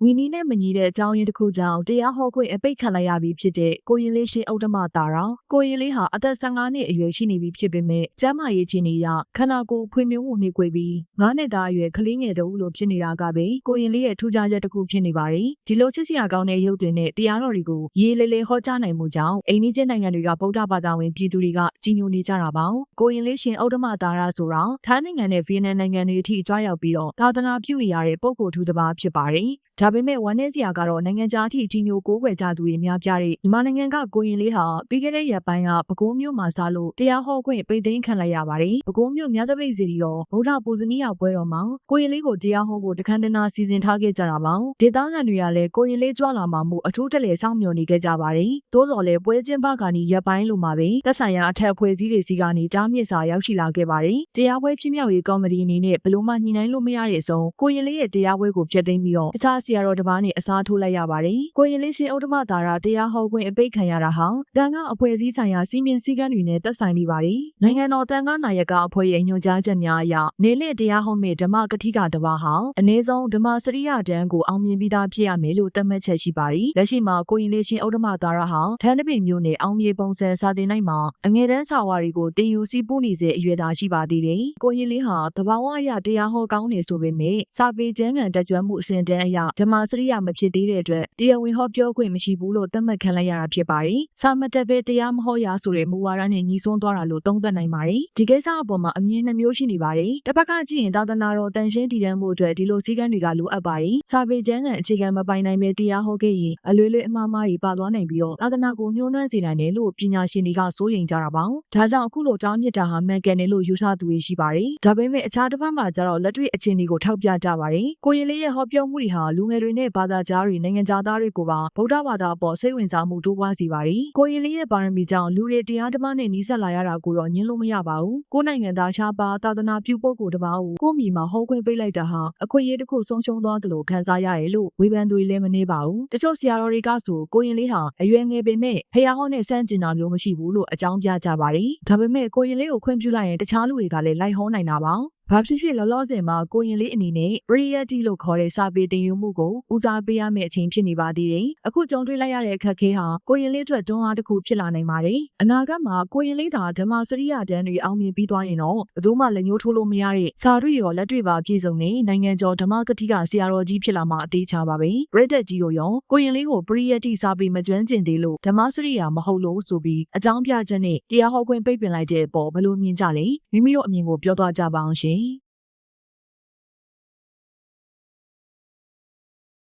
ဝီနီနဲ့မညီတဲ့အကြောင်းရင်းတစ်ခုကြောင့်တရားဟောခွင့်အပိတ်ခံလိုက်ရပြီးဖြစ်တဲ့ကိုရင်လေးရှင်ဥတ္တမတာရာကိုရင်လေးဟာအသက်15နှစ်အရွယ်ရှိနေပြီဖြစ်ပေမဲ့ကျန်းမာရေးအခြေအနေအရခန္ဓာကိုယ်ဖွံ့ဖြိုးမှုနှေးကွေးပြီး9နှစ်သားအရွယ်ကလေးငယ်တူလို့ဖြစ်နေတာကပဲကိုရင်လေးရဲ့ထူးခြားချက်တစ်ခုဖြစ်နေပါတယ်ဒီလိုချစ်စရာကောင်းတဲ့ရုပ်တွေနဲ့တရားတော်တွေကိုရေးလေးလေးဟောကြားနိုင်မှုကြောင့်အိန္ဒိချင်းနိုင်ငံတွေကဗုဒ္ဓဘာသာဝင်ပြည်သူတွေကကြီးညိုနေကြတာပါကိုရင်လေးရှင်ဥတ္တမတာရာဆိုတော့ထိုင်းနိုင်ငံနဲ့ဗီယက်နမ်နိုင်ငံတွေအထိကြွားရောက်ပြီးတော့သာသနာပြုနေရတဲ့ပုဂ္ဂိုလ်ထူးတစ်ပါးဖြစ်ပါတယ်ဒါပေမဲ့ဝမ်းနည်းစရာကတော့နိုင်ငံခြားအထိကြီးညိုကိုးကွယ်ကြသူတွေများပြားတဲ့မြန်မာနိုင်ငံကကိုရင်လေးဟာပြီးခဲ့တဲ့ရက်ပိုင်းကပဲခူးမြို့မှာစားလို့တရားဟောခွင့်ပိတ်သိမ်းခံလိုက်ရပါတယ်။ပဲခူးမြို့မြတ်တပိတ်စီရီတော်ဗုဒ္ဓပူဇနီးရပွဲတော်မှာကိုရင်လေးကိုတရားဟောဖို့တခမ်းတနာစီစဉ်ထားခဲ့ကြတာပါ။ဒေသခံတွေကလည်းကိုရင်လေးကြွလာမှာမို့အထူးတလဲစောင့်မျှော်နေခဲ့ကြပါတယ်။သို့တော်လည်းပွဲကျင်းပကနီရက်ပိုင်းလိုမှာပဲသက်ဆိုင်ရာအထက်အဖွဲ့အစည်းတွေစီကနေတားမြစ်စာရောက်ရှိလာခဲ့ပါတယ်။တရားပွဲဖြစ်မြောက်ရေးကော်မတီအနေနဲ့ဘလို့မှညှိနှိုင်းလို့မရတဲ့အဆုံးကိုရင်လေးရဲ့တရားပွဲကိုဖျက်သိမ်းပြီးတော့တခြားဆရာတော်တစ်ပါးနဲ့အစားထိုးလိုက်ရပါတယ်။ကိုရင်လေးရှင်ဥတ္တမတာရာတရားဟောခွင့်အပိတ်ခံရတာဟာတန်ခါအဖွဲ့အစည်းဆိုင်ရာစီမင်းစည်းကမ်းတွေနဲ့သက်ဆိုင်နေပါတယ်။နိုင်ငံတော်တန်ခါနာယကအဖွဲ့ရဲ့ညွှန်ကြားချက်များအရနေလင့်တရားဟောမဲ့ဓမ္မကတိကတစ်ပါးဟာအနည်းဆုံးဓမ္မစရိယတန်းကိုအောင်မြင်ပြီးသားဖြစ်ရမယ်လို့သတ်မှတ်ချက်ရှိပါတယ်။လက်ရှိမှာကိုရင်လေးရှင်ဥတ္တမတာရာဟာထန်းတပင်မျိုးနဲ့အောင်မြေပုံစံစာတင်နိုင်မှာအငယ်တန်းစာဝါတွေကိုတင်ယူစီးပူးနေစေအရွယ်သားရှိပါသေးတယ်။ကိုရင်လေးဟာတဘာဝအရတရားဟောကောင်းနေဆိုပေမဲ့စာပေကျမ်းဂန်တက်ကြွမှုအစဉ်တန်းအရဓမ္မစရိယမဖြစ်သေးတဲ့အတွက်တရားဝင်ဟောပြောခွင့်မရှိဘူးလို့သတ်မှတ်ခံလိုက်ရတာဖြစ်ပါတယ်။စာမတက်ပဲတရားမဟောရဆိုတဲ့မူဝါဒနဲ့ညီစွန်းသွားတာလို့သုံးသပ်နိုင်ပါတယ်။ဒီကိစ္စအပေါ်မှာအမြင်နှမျိုးရှိနေပါတယ်။တစ်ဖက်ကကြည့်ရင်သာသနာတော်တန်ရှင်းတည်တံ့မှုအတွက်ဒီလိုစည်းကမ်းတွေကလိုအပ်ပါတယ်။စာပေကျမ်းဂန်အခြေခံမပိုင်နိုင်ပဲတရားဟောခဲ့ရင်အလွယ်လွယ်အမှားမှားတွေပါသွားနိုင်ပြီးတော့သာသနာကိုညှိုးနှွမ်းစေနိုင်တယ်လို့ပညာရှင်တွေကစိုးရိမ်ကြတာပါ။ဒါကြောင့်အခုလိုတောင်းမြစ်တာဟာမှန်ကန်တယ်လို့ယူဆသူတွေရှိပါတယ်။ဒါပေမဲ့အခြားတစ်ဖက်မှာကျတော့လက်တွေ့အခြေအနေကိုထောက်ပြကြပါတယ်။ကိုရင်လေးရဲ့ဟောပြောမှုတွေဟာလူငယ်တွေနဲ့ဘာသာကြားတွေနိုင်ငံခြားသားတွေကိုပါဗုဒ္ဓဘာသာအပေါ်စိတ်ဝင်စားမှုတိုးပွားစေပါတယ်။ကိုရင်လေးရဲ့ပါရမီကြောင့်လူတွေတရားဓမ္မနဲ့နှီးစပ်လာရတာကိုတော့ညှင်းလို့မရပါဘူး။ကိုနိုင်ငံသားရှားပါသာသနာပြုပုဂ္ဂိုလ်တစ်ပါးကိုကိုမိမှာဟောခွင့်ပိတ်လိုက်တာဟာအခွင့်အရေးတစ်ခုဆုံးရှုံးသွားသလိုခံစားရတယ်လို့ဝေဖန်သူတွေလည်းမနှေးပါဘူး။တချို့ဆရာတော်တွေကဆိုကိုရင်လေးဟာအရွယ်ငယ်ပေမဲ့ဖះဟောနဲ့စမ်းကျင်တာမျိုးမရှိဘူးလို့အကြောင်းပြကြပါတယ်။ဒါပေမဲ့ကိုရင်လေးကိုခွင့်ပြုလိုက်ရင်တခြားလူတွေကလည်းလိုက်ဟောနိုင်တာပါ။ဘာဖြစ်ဖြစ်လောလောဆယ်မှာကိုရင်လေးအနေနဲ့ပရိယတ်တိလို့ခေါ်တဲ့စာပေတင်ယူမှုကိုဦးစားပေးရမယ့်အချိန်ဖြစ်နေပါသေးတယ်။အခုကြုံတွေ့လိုက်ရတဲ့အခက်အခဲဟာကိုရင်လေးအတွက်တွန်းအားတစ်ခုဖြစ်လာနိုင်ပါတယ်။အနာဂတ်မှာကိုရင်လေးသာဓမ္မစရိယတန်းတွေအောင်မြင်ပြီးသွားရင်တော့ဘယ်သူမှလက်ညှိုးထိုးလို့မရတဲ့စာတွေရောလက်တွေ့ပါပြည့်စုံတဲ့နိုင်ငံကျော်ဓမ္မကတိကဆရာတော်ကြီးဖြစ်လာမှာအသေးချပါပဲ။ပရိသတ်ကြီးတို့ရောကိုရင်လေးကိုပရိယတ်တိစာပေမကျွမ်းကျင်သေးလို့ဓမ္မစရိယမဟုတ်လို့ဆိုပြီးအကြောင်းပြချက်နဲ့တရားဟောခွင့်ပိတ်ပင်လိုက်တဲ့အပေါ်ဘယ်လိုမြင်ကြလဲ။မိမိတို့အမြင်ကိုပြောသွားကြပါအောင်ရှင်။